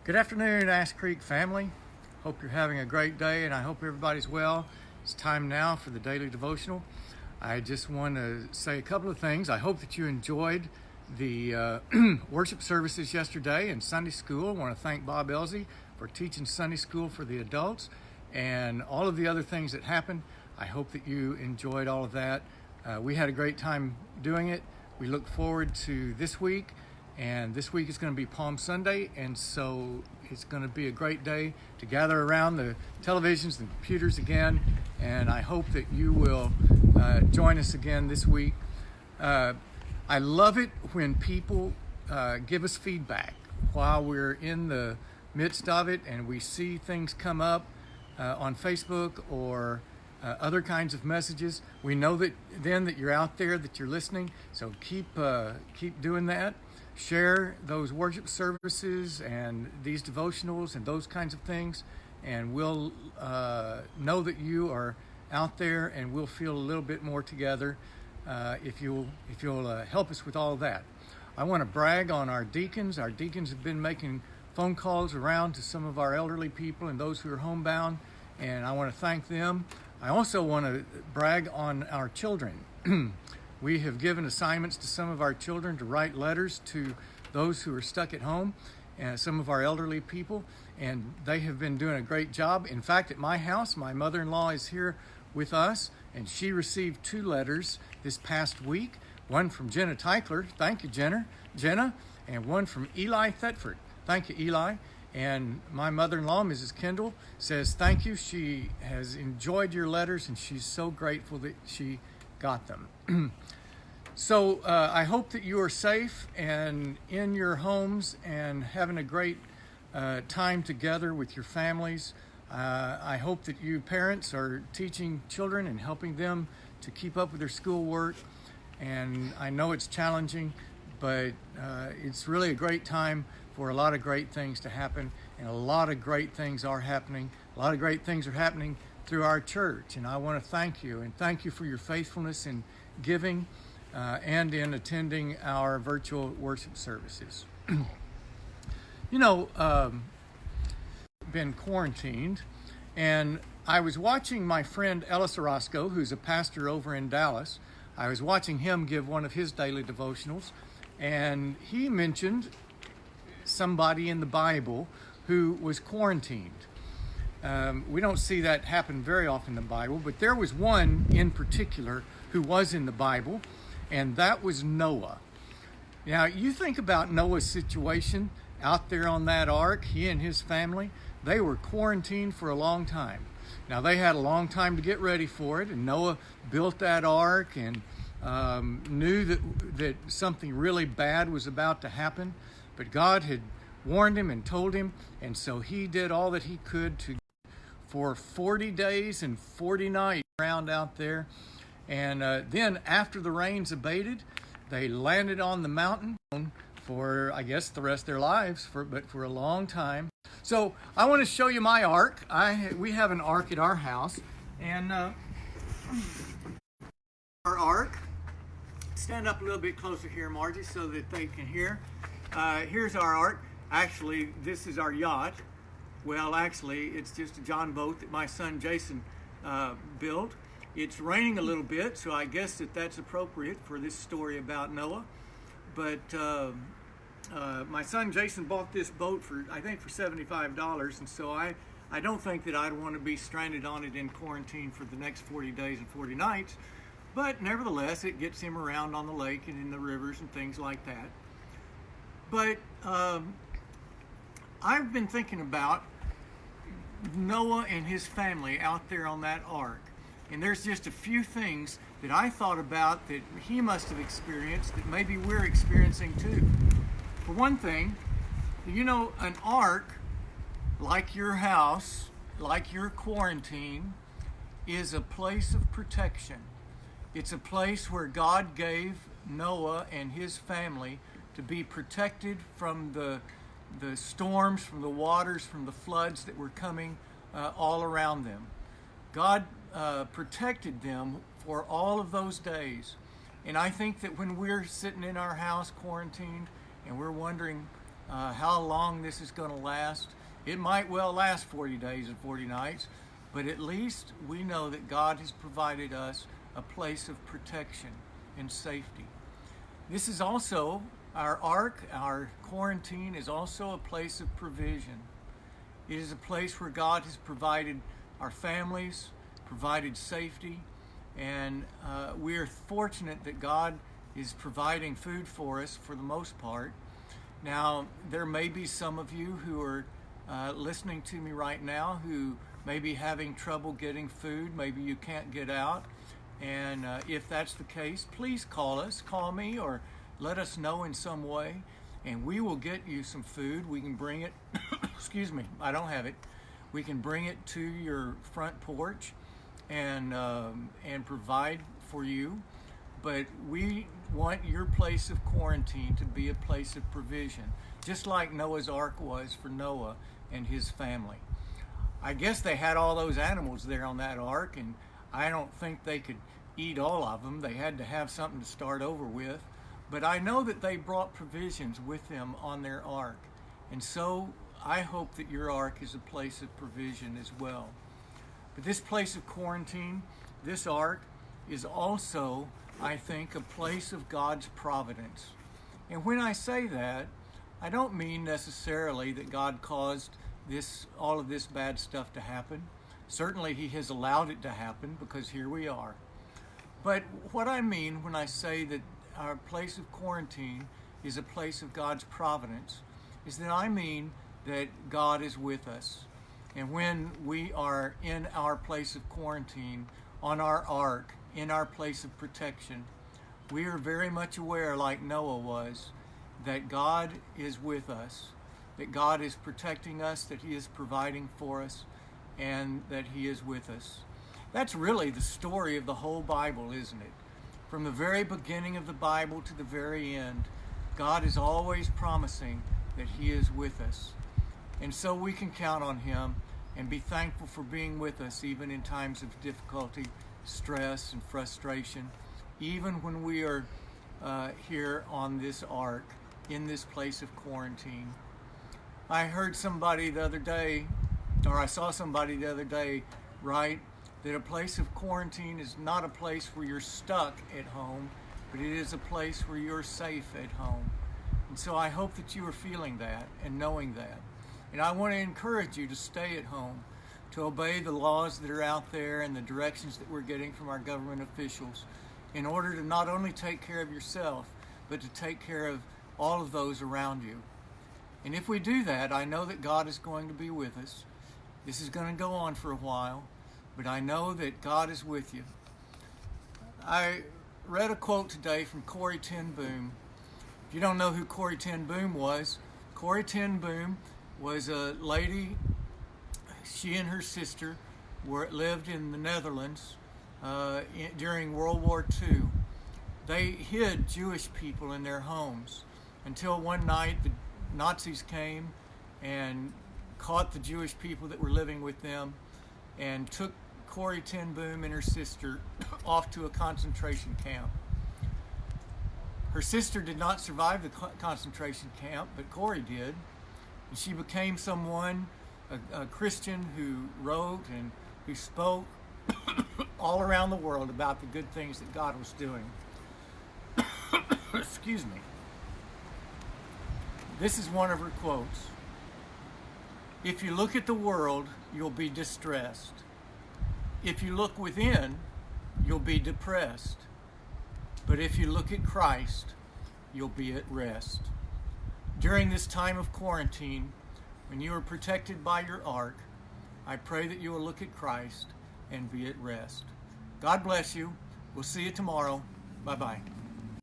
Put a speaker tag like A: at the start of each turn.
A: Good afternoon, Ash Creek family. Hope you're having a great day and I hope everybody's well. It's time now for the daily devotional. I just want to say a couple of things. I hope that you enjoyed the worship services yesterday in Sunday school. I want to thank Bob Elsey for teaching Sunday school for the adults and all of the other things that happened. I hope that you enjoyed all of that. We had a great time doing it. We look forward to this week. And this week is going to be Palm Sunday, and so it's going to be a great day to gather around the televisions and computers again. And I hope that you will join us again this week. I love it when people give us feedback while we're in the midst of it, and we see things come up on Facebook or other kinds of messages. We know that then that you're out there, that you're listening. So keep doing that. Share those worship services and these devotionals and those kinds of things, and we'll know that you are out there, and we'll feel a little bit more together if you'll help us with all of that. I want to brag on our deacons. Our deacons have been making phone calls around to some of our elderly people and those who are homebound, and I want to thank them. I also want to brag on our children. We have given assignments to some of our children to write letters to those who are stuck at home and some of our elderly people, and they have been doing a great job. In fact, at my house, my mother-in-law is here with us, and she received 2 letters this past week, one from Jenna Teichler, thank you Jenna, and one from Eli Thetford, thank you Eli. And my mother-in-law, Mrs. Kendall, says thank you. She has enjoyed your letters, and she's so grateful that she got them. So I hope that you are safe and in your homes and having a great time together with your families. I hope that you parents are teaching children and helping them to keep up with their schoolwork. And I know it's challenging, but it's really a great time for a lot of great things to happen, and a lot of great things are happening. A lot of great things are happening through our church, and I want to thank you, and thank you for your faithfulness in giving and in attending our virtual worship services. Been quarantined, and I was watching my friend Ellis Orozco, who's a pastor over in Dallas. I was watching him give one of his daily devotionals, and he mentioned somebody in the Bible who was quarantined. We don't see that happen very often in the Bible, but there was one in particular who was in the Bible, and that was Noah. Now, you think about Noah's situation out there on that ark. He and his family, they were quarantined for a long time. Now, they had a long time to get ready for it, and Noah built that ark and knew that something really bad was about to happen, but God had warned him and told him, and so he did all that he could to for 40 days and 40 nights around out there. And then after the rains abated, they landed on the mountain for, I guess, the rest of their lives, but for a long time. So I want to show you my ark. We have an ark at our house, and our ark. Stand up a little bit closer here, Margie, so that they can hear. Here's our ark. Actually, this is our yacht. Well, actually, it's just a John boat that my son Jason built. It's raining a little bit, so I guess that's appropriate for this story about Noah. But my son Jason bought this boat for $75, and so I don't think that I'd want to be stranded on it in quarantine for the next 40 days and 40 nights. But nevertheless, it gets him around on the lake and in the rivers and things like that. But I've been thinking about Noah and his family out there on that ark. And there's just a few things that I thought about that he must have experienced that maybe we're experiencing too. For one thing, an ark, like your house, like your quarantine, is a place of protection. It's a place where God gave Noah and his family to be protected from the storms, from the waters, from the floods that were coming all around them. God protected them for all of those days. And I think that when we're sitting in our house quarantined and we're wondering, how long this is going to last. It might well last 40 days and 40 nights, but at least we know that God has provided us a place of protection and safety. This is also our ark, our quarantine is also a place of provision. It is a place where God has provided our families, provided safety, and we are fortunate that God is providing food for us for the most part. Now, there may be some of you who are listening to me right now who may be having trouble getting food. Maybe you can't get out. And if that's the case, please call us, call me, or let us know in some way, and we will get you some food. We can bring it, excuse me, I don't have it. We can bring it to your front porch and provide for you. But we want your place of quarantine to be a place of provision, just like Noah's Ark was for Noah and his family. I guess they had all those animals there on that ark, and I don't think they could eat all of them. They had to have something to start over with. But I know that they brought provisions with them on their ark. And so I hope that your ark is a place of provision as well. But this place of quarantine, this ark, is also, I think, a place of God's providence. And when I say that, I don't mean necessarily that God caused all of this bad stuff to happen. Certainly He has allowed it to happen, because here we are. But what I mean when I say that our place of quarantine is a place of God's providence is that I mean that God is with us. And when we are in our place of quarantine, on our ark, in our place of protection, we are very much aware, like Noah was, that God is with us, that God is protecting us, that He is providing for us, and that He is with us. That's really the story of the whole Bible, isn't it? From the very beginning of the Bible to the very end, God is always promising that He is with us. And so we can count on Him and be thankful for being with us even in times of difficulty, stress, and frustration, even when we are here on this ark, in this place of quarantine. I heard somebody the other day, or I saw somebody the other day write that a place of quarantine is not a place where you're stuck at home, but it is a place where you're safe at home. And so I hope that you are feeling that and knowing that. And I want to encourage you to stay at home, to obey the laws that are out there and the directions that we're getting from our government officials in order to not only take care of yourself, but to take care of all of those around you. And if we do that, I know that God is going to be with us. This is going to go on for a while, but I know that God is with you. I read a quote today from Corrie ten Boom. If you don't know who Corrie ten Boom was, Corrie ten Boom was a lady. She and her sister lived in the Netherlands during World War II. They hid Jewish people in their homes until one night the Nazis came and caught the Jewish people that were living with them and took Corrie ten Boom and her sister off to a concentration camp. Her sister did not survive the concentration camp, but Corrie did. And she became someone, a Christian who wrote and who spoke all around the world about the good things that God was doing. Excuse me. This is one of her quotes. If you look at the world, you'll be distressed. If you look within, you'll be depressed. But if you look at Christ, you'll be at rest. During this time of quarantine, when you are protected by your ark, I pray that you will look at Christ and be at rest. God bless you. We'll see you tomorrow. Bye-bye.